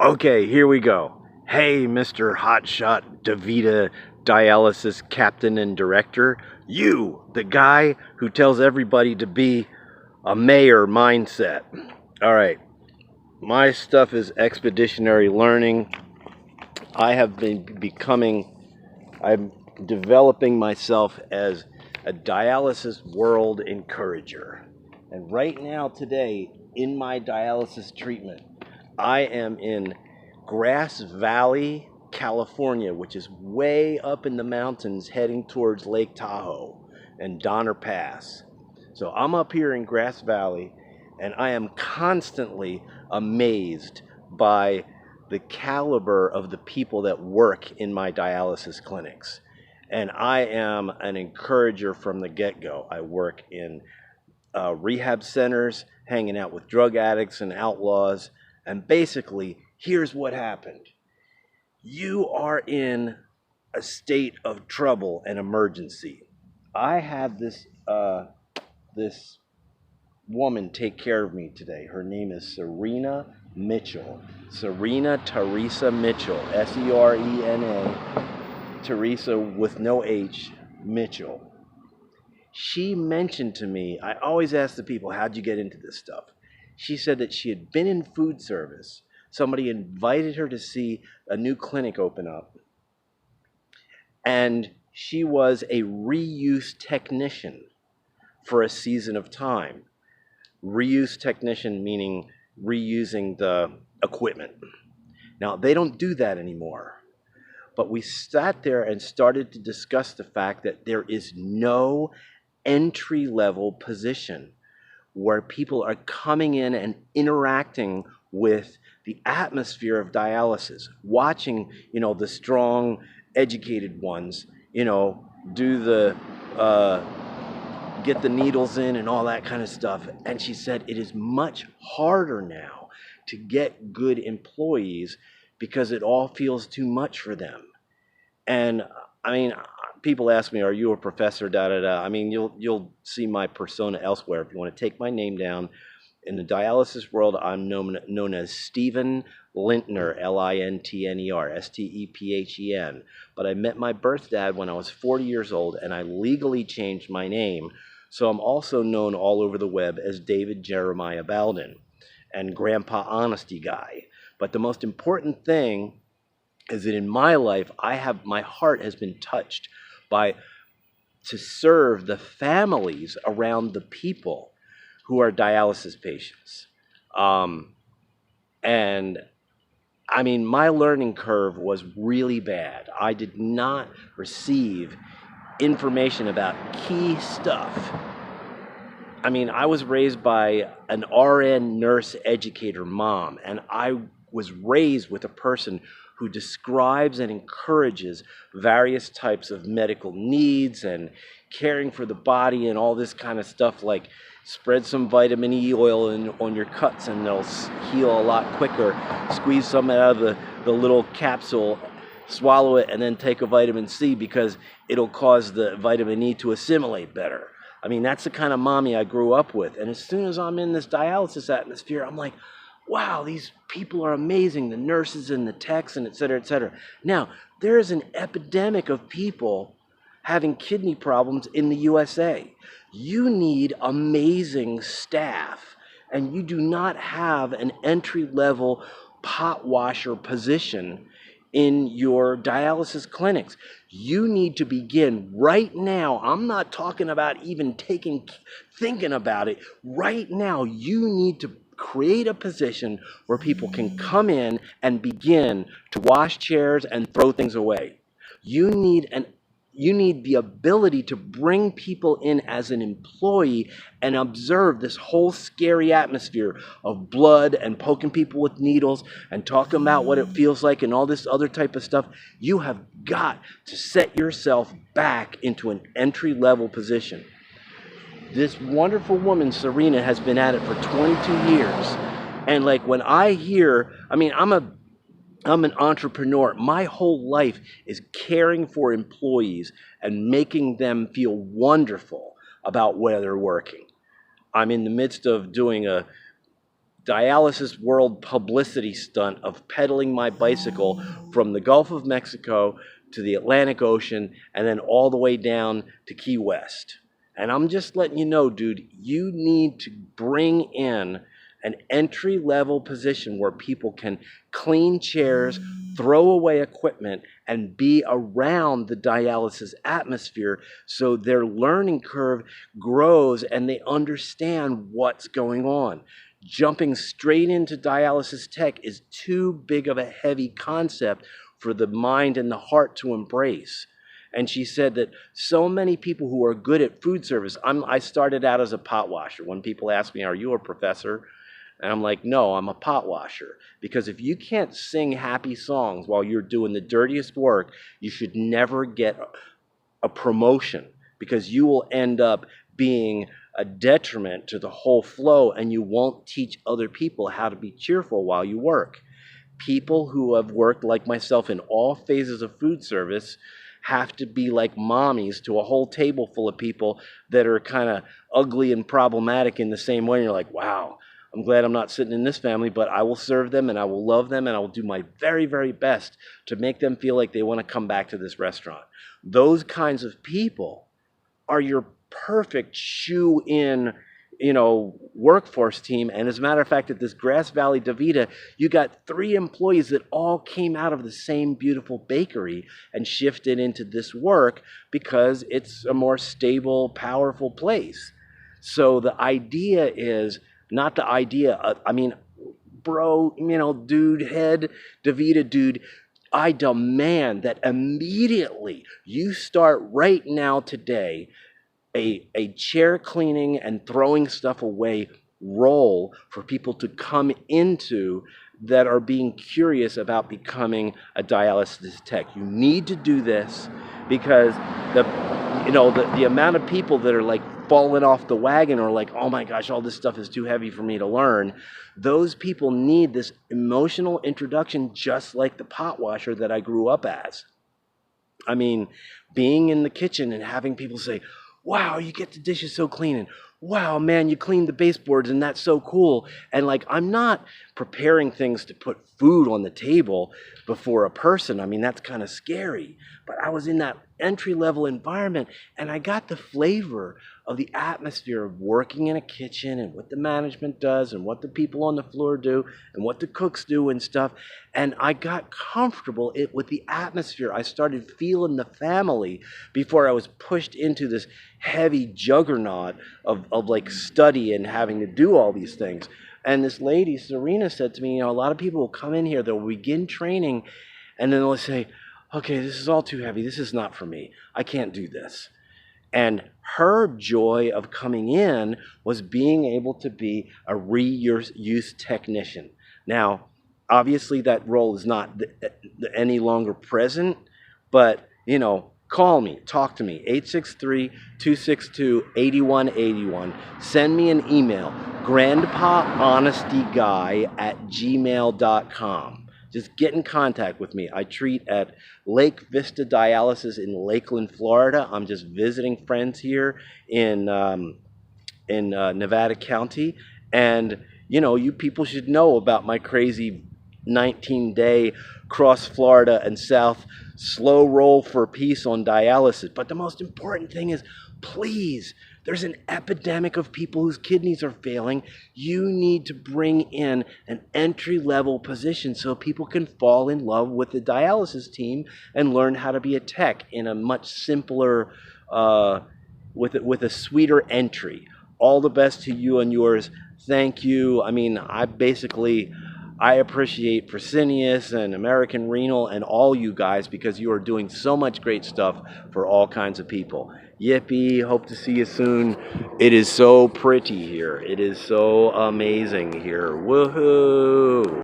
Okay, here we go. Hey, Mr. Hotshot DaVita dialysis captain and director. You, the guy who tells everybody to be a mayor mindset. All right, my stuff is expeditionary learning. I have been I'm developing myself as a dialysis world encourager. And right now, today, in my dialysis treatment, I am in Grass Valley, California, which is way up in the mountains heading towards Lake Tahoe and Donner Pass. So I'm up here in Grass Valley, and I am constantly amazed by the caliber of the people that work in my dialysis clinics. And I am an encourager from the get-go. I work in rehab centers, hanging out with drug addicts and outlaws. And basically, here's what happened. You are in a state of trouble and emergency. I had this woman take care of me today. Her name is Serena Mitchell. Serena Teresa Mitchell. Serena, Teresa with no H, Mitchell. She mentioned to me, I always ask the people, how'd you get into this stuff? She said that she had been in food service. Somebody invited her to see a new clinic open up. And she was a reuse technician for a season of time. Reuse technician meaning reusing the equipment. Now, they don't do that anymore. But we sat there and started to discuss the fact that there is no entry-level position where people are coming in and interacting with the atmosphere of dialysis, watching, the strong, educated ones, do the get the needles in and all that kind of stuff. And she said it is much harder now to get good employees because it all feels too much for them. And I mean, people ask me, "Are you a professor?" Da da da. I mean, you'll see my persona elsewhere if you want to take my name down. In the dialysis world, I'm known as Stephen Lintner, Lintner, Stephen. But I met my birth dad when I was 40 years old, and I legally changed my name. So I'm also known all over the web as David Jeremiah Baldwin and Grandpa Honesty Guy. But the most important thing is that in my life, my heart has been touched to serve the families around the people who are dialysis patients. And I mean, my learning curve was really bad. I did not receive information about key stuff. I mean, I was raised by an RN nurse educator mom, and I was raised with a person who describes and encourages various types of medical needs and caring for the body and all this kind of stuff, like spread some vitamin E oil on your cuts and they'll heal a lot quicker. Squeeze some out of the little capsule, swallow it, and then take a vitamin C because it'll cause the vitamin E to assimilate better. I mean, that's the kind of mommy I grew up with. And as soon as I'm in this dialysis atmosphere, I'm like, wow, these people are amazing, the nurses and the techs and et cetera, et cetera. Now, there is an epidemic of people having kidney problems in the USA. You need amazing staff, and you do not have an entry-level pot washer position in your dialysis clinics. You need to begin right now. I'm not talking about even thinking about it. Right now, you need to create a position where people can come in and begin to wash chairs and throw things away. You need the ability to bring people in as an employee and observe this whole scary atmosphere of blood and poking people with needles and talking about what it feels like and all this other type of stuff. You have got to set yourself back into an entry-level position. This wonderful woman, Serena, has been at it for 22 years. And like when I hear, I mean, I'm an entrepreneur. My whole life is caring for employees and making them feel wonderful about where they're working. I'm in the midst of doing a dialysis world publicity stunt of pedaling my bicycle from the Gulf of Mexico to the Atlantic Ocean and then all the way down to Key West. And I'm just letting you know, dude, you need to bring in an entry-level position where people can clean chairs, throw away equipment, and be around the dialysis atmosphere so their learning curve grows and they understand what's going on. Jumping straight into dialysis tech is too big of a heavy concept for the mind and the heart to embrace. And she said that so many people who are good at food service, I started out as a pot washer. When people ask me, are you a professor? And I'm like, no, I'm a pot washer. Because if you can't sing happy songs while you're doing the dirtiest work, you should never get a promotion, because you will end up being a detriment to the whole flow and you won't teach other people how to be cheerful while you work. People who have worked like myself in all phases of food service have to be like mommies to a whole table full of people that are kind of ugly and problematic in the same way. And you're like, wow, I'm glad I'm not sitting in this family, but I will serve them and I will love them and I will do my very, very best to make them feel like they want to come back to this restaurant. Those kinds of people are your perfect shoe-in, workforce team. And as a matter of fact, at this Grass Valley DaVita, you got 3 employees that all came out of the same beautiful bakery and shifted into this work because it's a more stable, powerful place. So the idea is not the idea, bro, dude, head, DaVita dude, I demand that immediately you start right now today a chair cleaning and throwing stuff away role for people to come into that are being curious about becoming a dialysis tech. You need to do this because the amount of people that are like falling off the wagon or like, oh my gosh, all this stuff is too heavy for me to learn. Those people need this emotional introduction, just like the pot washer that I grew up as. I mean, being in the kitchen and having people say, wow, you get the dishes so clean, and wow, man, you cleaned the baseboards and that's so cool. And like, I'm not preparing things to put food on the table before a person. I mean, that's kind of scary. But I was in that entry-level environment and I got the flavor of the atmosphere of working in a kitchen and what the management does and what the people on the floor do and what the cooks do and stuff. And I got comfortable with the atmosphere. I started feeling the family before I was pushed into this heavy juggernaut of like study and having to do all these things. And this lady, Serena, said to me, a lot of people will come in here, they'll begin training, and then they'll say, okay, this is all too heavy. This is not for me. I can't do this. And her joy of coming in was being able to be a reuse technician. Now, obviously that role is not any longer present, but, call me, talk to me, 863-262-8181. Send me an email, grandpahonestyguy@gmail.com. Just get in contact with me. I treat at Lake Vista Dialysis in Lakeland, Florida. I'm just visiting friends here in Nevada County. And, you people should know about my crazy 19-day cross Florida and south slow roll for peace on dialysis. But the most important thing is, please, there's an epidemic of people whose kidneys are failing. You need to bring in an entry-level position so people can fall in love with the dialysis team and learn how to be a tech in a much simpler, with a sweeter entry. All the best to you and yours. Thank you. I appreciate Fresenius and American Renal and all you guys because you are doing so much great stuff for all kinds of people. Yippee, hope to see you soon. It is so pretty here. It is so amazing here. Woohoo!